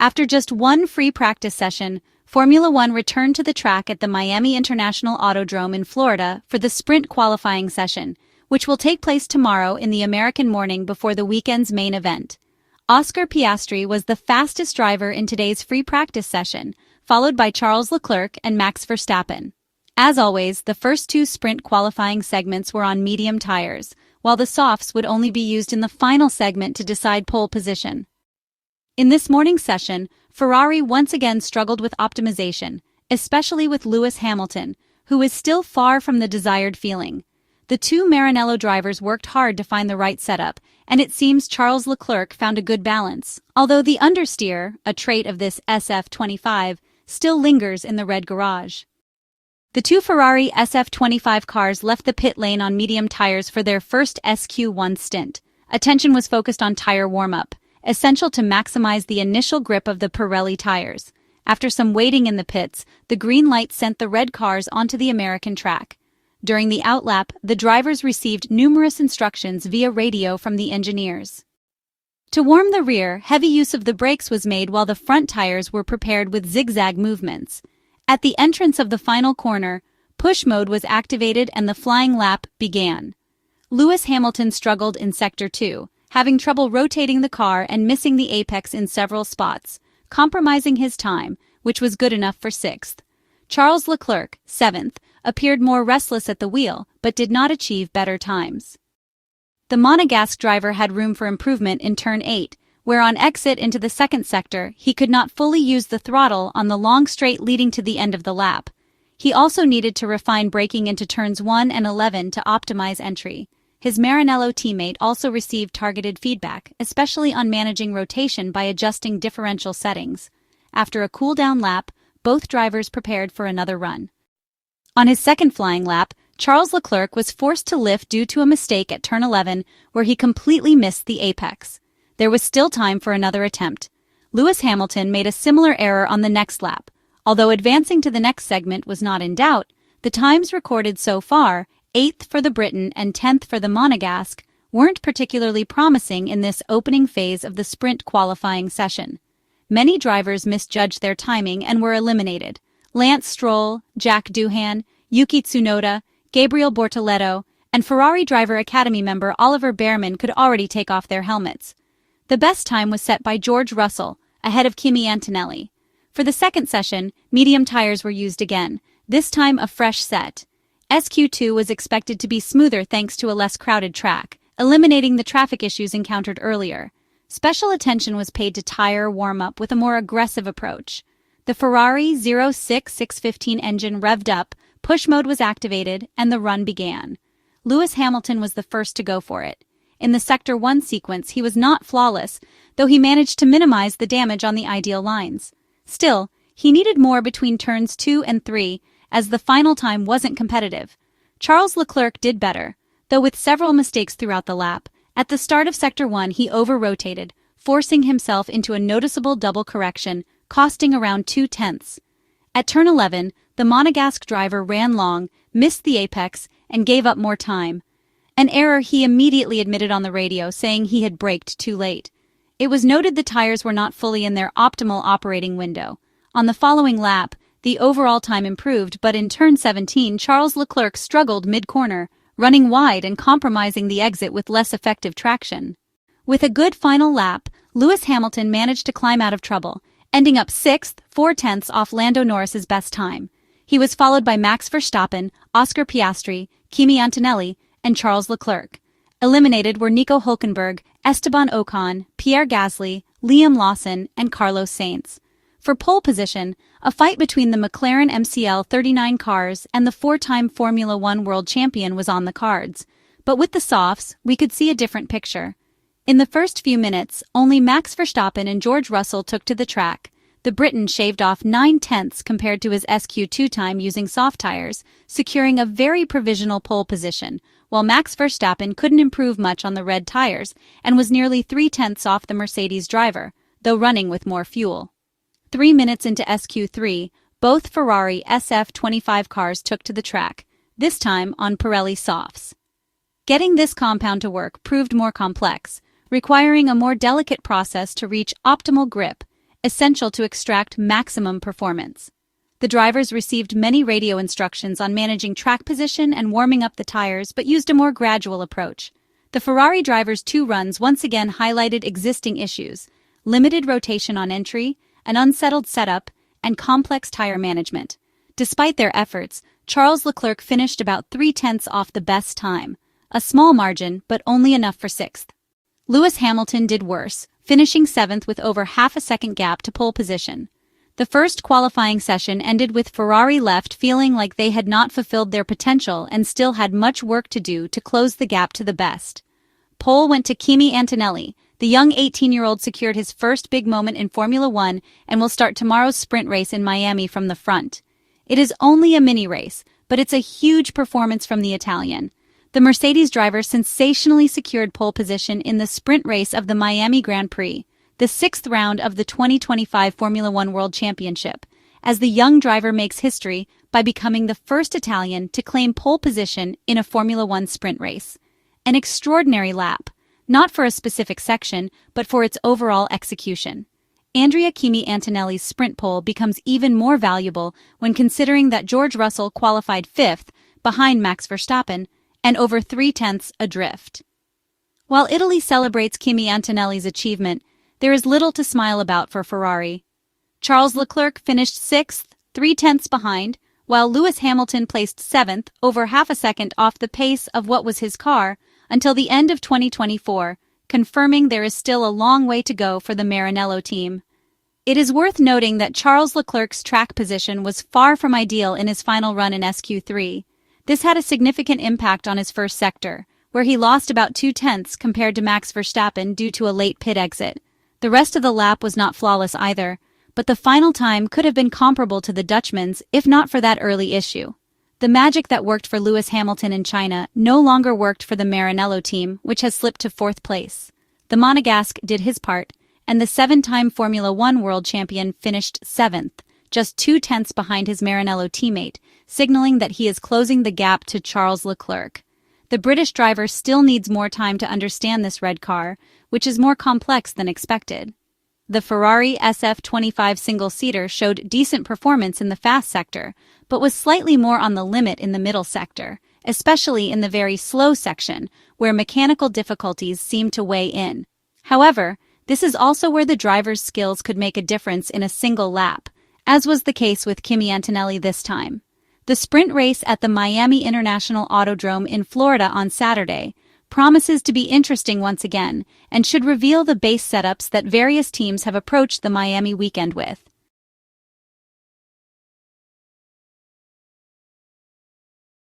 After just one free practice session, Formula One returned to the track at the Miami International Autodrome in Florida for the sprint qualifying session, which will take place tomorrow in the American morning before the weekend's main event. Oscar Piastri was the fastest driver in today's free practice session, followed by Charles Leclerc and Max Verstappen. As always, the first two sprint qualifying segments were on medium tires, while the softs would only be used in the final segment to decide pole position. In this morning's session, Ferrari once again struggled with optimization, especially with Lewis Hamilton, who is still far from the desired feeling. The two Maranello drivers worked hard to find the right setup, and it seems Charles Leclerc found a good balance, although the understeer, a trait of this SF25, still lingers in the red garage. The two Ferrari SF25 cars left the pit lane on medium tires for their first SQ1 stint. Attention was focused on tire warm-up, essential to maximize the initial grip of the Pirelli tires. After some waiting in the pits, the green light sent the red cars onto the American track. During the outlap, the drivers received numerous instructions via radio from the engineers. To warm the rear, heavy use of the brakes was made while the front tires were prepared with zigzag movements. At the entrance of the final corner, push mode was activated and the flying lap began. Lewis Hamilton struggled in Sector 2, having trouble rotating the car and missing the apex in several spots, compromising his time, which was good enough for 6th. Charles Leclerc, 7th, appeared more restless at the wheel, but did not achieve better times. The Monegasque driver had room for improvement in Turn 8, where on exit into the second sector, he could not fully use the throttle on the long straight leading to the end of the lap. He also needed to refine braking into Turns 1 and 11 to optimize entry. His Maranello teammate also received targeted feedback, especially on managing rotation by adjusting differential settings. After a cool-down lap, both drivers prepared for another run. On his second flying lap, Charles Leclerc was forced to lift due to a mistake at turn 11, where he completely missed the apex. There was still time for another attempt. Lewis Hamilton made a similar error on the next lap. Although advancing to the next segment was not in doubt, the times recorded so far, 8th for the Briton and 10th for the Monegasque, weren't particularly promising in this opening phase of the sprint qualifying session. Many drivers misjudged their timing and were eliminated. Lance Stroll, Jack Doohan, Yuki Tsunoda, Gabriel Bortoleto, and Ferrari Driver Academy member Oliver Bearman could already take off their helmets. The best time was set by George Russell, ahead of Kimi Antonelli. For the second session, medium tires were used again, this time a fresh set. SQ2 was expected to be smoother thanks to a less crowded track, eliminating the traffic issues encountered earlier. Special attention was paid to tire warm-up with a more aggressive approach. The Ferrari 06615 engine revved up, push mode was activated, and the run began. Lewis Hamilton was the first to go for it. In the Sector 1 sequence, he was not flawless, though he managed to minimize the damage on the ideal lines. Still, he needed more between turns 2 and 3, as the final time wasn't competitive. Charles Leclerc did better, though with several mistakes throughout the lap. At the start of Sector 1, he over-rotated, forcing himself into a noticeable double correction, costing around 0.2. At turn 11, the Monegasque driver ran long, missed the apex, and gave up more time. An error he immediately admitted on the radio, saying he had braked too late. It was noted the tires were not fully in their optimal operating window. On the following lap, the overall time improved, but in turn 17, Charles Leclerc struggled mid-corner, running wide and compromising the exit with less effective traction. With a good final lap, Lewis Hamilton managed to climb out of trouble, ending up 6th, 0.4 off Lando Norris's best time. He was followed by Max Verstappen, Oscar Piastri, Kimi Antonelli, and Charles Leclerc. Eliminated were Nico Hülkenberg, Esteban Ocon, Pierre Gasly, Liam Lawson, and Carlos Sainz. For pole position, a fight between the McLaren MCL 39 cars and the 4-time Formula One world champion was on the cards. But with the softs, we could see a different picture. In the first few minutes, only Max Verstappen and George Russell took to the track. The Briton shaved off 0.9 compared to his SQ2 time using soft tires, securing a very provisional pole position, while Max Verstappen couldn't improve much on the red tires and was nearly 0.3 off the Mercedes driver, though running with more fuel. 3 minutes into SQ3, both Ferrari SF25 cars took to the track, this time on Pirelli softs. Getting this compound to work proved more complex, requiring a more delicate process to reach optimal grip, essential to extract maximum performance. The drivers received many radio instructions on managing track position and warming up the tires, but used a more gradual approach. The Ferrari drivers' 2 runs once again highlighted existing issues: limited rotation on entry, an unsettled setup, and complex tire management. Despite their efforts, Charles Leclerc finished about 3/10 off the best time, a small margin, but only enough for 6th. Lewis Hamilton did worse, finishing 7th with over half a second gap to pole position. The first qualifying session ended with Ferrari left feeling like they had not fulfilled their potential and still had much work to do to close the gap to the best. Pole went to Kimi Antonelli. The young 18-year-old secured his first big moment in Formula One and will start tomorrow's sprint race in Miami from the front. It is only a mini race, but it's a huge performance from the Italian. The Mercedes driver sensationally secured pole position in the sprint race of the Miami Grand Prix, the 6th round of the 2025 Formula One World Championship, as the young driver makes history by becoming the first Italian to claim pole position in a Formula One sprint race. An extraordinary lap, not for a specific section, but for its overall execution. Andrea Kimi Antonelli's sprint pole becomes even more valuable when considering that George Russell qualified 5th, behind Max Verstappen, and over 3/10 adrift. While Italy celebrates Kimi Antonelli's achievement, there is little to smile about for Ferrari. Charles Leclerc finished 6th, 3/10 behind, while Lewis Hamilton placed 7th, over half a second off the pace of what was his car, until the end of 2024, confirming there is still a long way to go for the Maranello team. It is worth noting that Charles Leclerc's track position was far from ideal in his final run in SQ3. This had a significant impact on his first sector, where he lost about 2/10 compared to Max Verstappen due to a late pit exit. The rest of the lap was not flawless either, but the final time could have been comparable to the Dutchman's if not for that early issue. The magic that worked for Lewis Hamilton in China no longer worked for the Maranello team, which has slipped to 4th place. The Monegasque did his part, and the 7-time Formula One world champion finished 7th, just 2/10 behind his Maranello teammate, signaling that he is closing the gap to Charles Leclerc. The British driver still needs more time to understand this red car, which is more complex than expected. The Ferrari SF25 single-seater showed decent performance in the fast sector, but was slightly more on the limit in the middle sector, especially in the very slow section, where mechanical difficulties seemed to weigh in. However, this is also where the driver's skills could make a difference in a single lap, as was the case with Kimi Antonelli this time. The sprint race at the Miami International Autodrome in Florida on Saturday promises to be interesting once again and should reveal the base setups that various teams have approached the Miami weekend with.